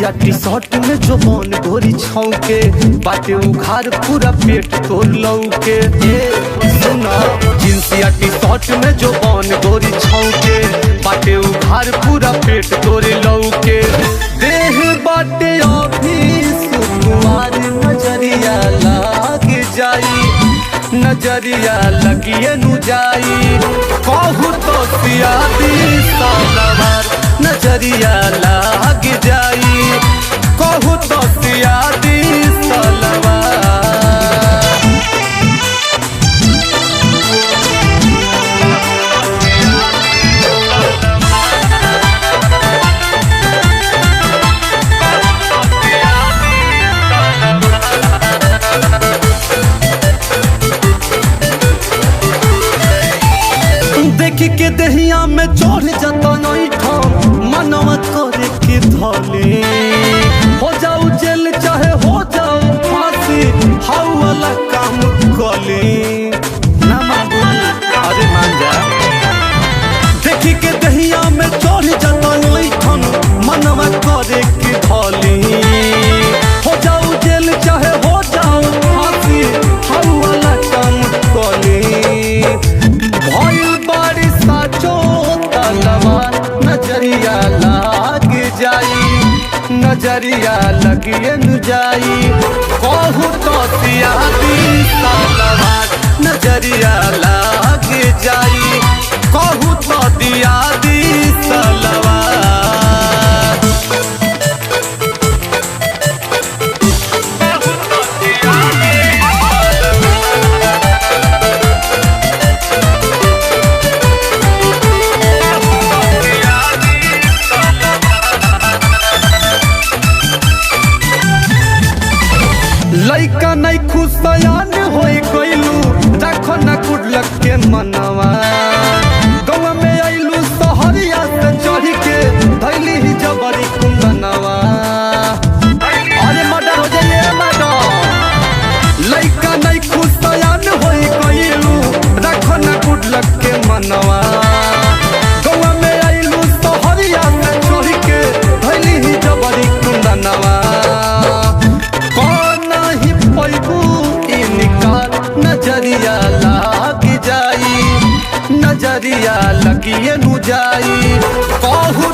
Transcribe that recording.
जींसिया T shirt में जो बन गोरी छौके बाटे उघार पूरा पेट तोड़ लौके। सुना जींसिया टी शर्ट में जो बन गोरी छौके बाटे उघार पूरा पेट तोड़ लौके। देह बाटे अभी सुकुमार नजरिया लाग जाई, नजरिया लगिए नु जाई कहू तो सियादी सालवार नजरिया लाग जाई कहू तो सियादी सालवार। देखी के दहिया में चढ़ जाता नहीं ठाम मनवा करे के धले हो जाऊ जेल चाहे हो जाऊ फांसी हाउ वाला काम कली ना मांगू अरे मान जा। देखी के दहिया में चढ़ जाता नहीं ठाम मनवा करे के धले हो जाऊ जेल चाहे हो जाऊ फांसी हाउ वाला काम कली। नजरिया लाग जाई, नजरिया लगिए न जाई कहू तो सियादी सालवार नजरिया लाग जाई कहू तो दियादी सालवार। लइका नहीं खुशयान होई गइलू रखो न कुडलक के मनवा गवा में आइलू सहरिया से चढ़ी के धैली ही जबरी कुंदनवा। अरे मर्डर हो जाइए मर्डर। लइका नहीं खुशयान होई गइलू रखो न कुडलक के मनवा गवा में आइलू सहरिया से चढ़ी के धैली ही जबरी कुंदनवा। नजरिया लाग जाई, नजरिया लगिए नु जाई कहू